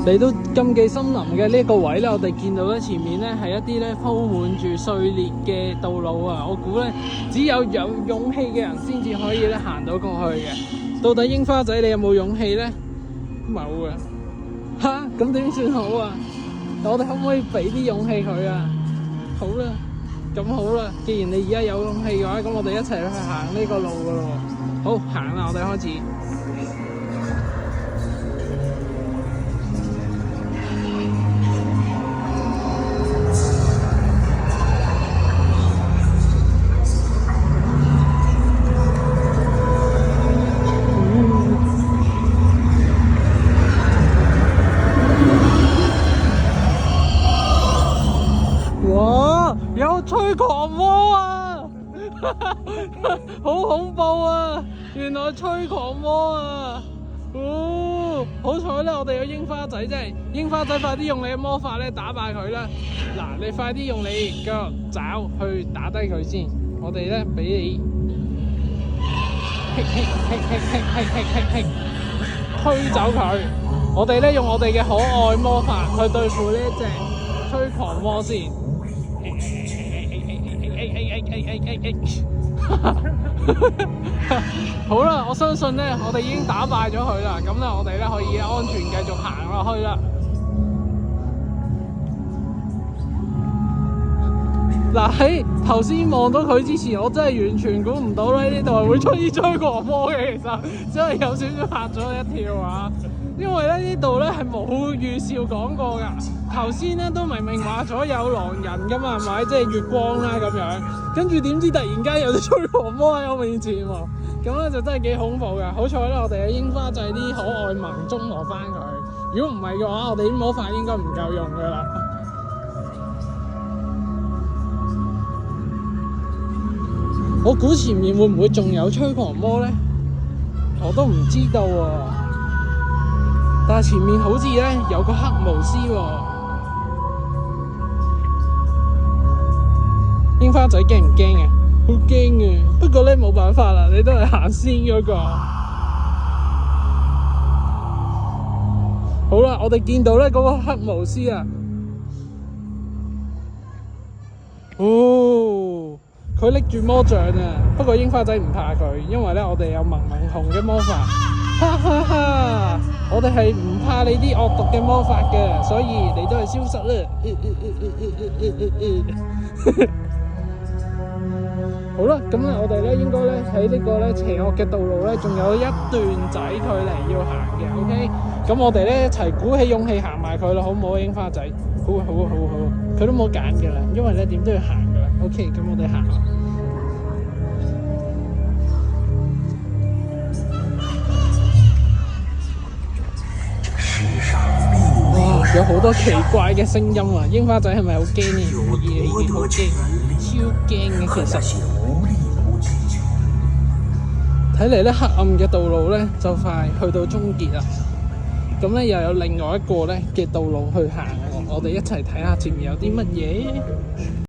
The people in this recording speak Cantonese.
嚟到禁忌森林嘅呢個位咧，我哋見到咧前面咧係一啲咧鋪滿住碎裂嘅道路啊！我估咧只有勇氣嘅人先至可以咧行到過去嘅。到底櫻花仔你有冇勇氣咧？冇啊！嚇，咁點算好啊？我哋可唔可以俾啲勇氣佢啊？好啦，咁好啦，既然你而家有勇氣嘅話，咁我哋一齊去行呢個路噶咯。好，行啦，我哋開始。哇！有吹狂魔啊！好恐怖啊！原來吹狂魔啊！好彩咧，我哋有櫻花仔啫！櫻花仔，快啲用你嘅魔法咧打敗佢啦！嗱，你快啲用你個爪去打低佢先。我哋咧俾你推走佢。我哋咧用我哋嘅可愛魔法去對付呢一隻吹狂魔先。好啦，我相信咧，我哋已經打敗咗佢啦。咁咧，我哋咧可以安全繼續行落去啦。嗱，喺頭先望到佢之前，我真係完全估唔到咧呢度係會出現吹狂魔嘅。其實真係有少少嚇咗一跳啊！因為咧呢度咧係冇預兆講過噶。頭先咧都明明話咗有狼人噶嘛，係咪？即係月光啦咁樣，跟住點知突然間有隻吹狂魔喺我面前喎，咁咧就真係幾恐怖噶。好彩咧，我哋嘅櫻花仔啲可愛萌中和翻佢。如果唔係嘅話，我哋啲魔法應該唔夠用噶啦。我估前面會唔會仲有吹狂魔咧？我都唔知道喎。但係前面好似咧有個黑巫師喎。櫻花仔驚唔驚啊？好驚啊！不過咧冇辦法啦，你都係行先嗰個。好啦，我哋見到咧嗰個黑巫師啊。哦，佢拎住魔杖啊！不過櫻花仔唔怕佢，因為咧我哋有萌萌紅嘅魔法。哈哈哈！我哋係唔怕你啲惡毒嘅魔法嘅，所以你都係消失啦。好啦，咁咧我哋咧應該咧喺呢個咧邪惡嘅道路咧，仲有一段仔距離要行嘅。OK，咁我哋咧一齊鼓起勇氣行埋佢啦，好唔好？櫻花仔，好啊好啊好啊好啊，佢都冇揀噶啦，因為咧點都要行噶啦。OK，咁我哋行。哇，有好多奇怪嘅聲音啊！櫻花仔係咪好驚嘅？好驚，超驚嘅其實。睇嚟咧，黑暗嘅道路咧就快去到終結啦。咁咧又有另外一個咧嘅道路去行，我哋一齊睇下前面有啲乜嘢。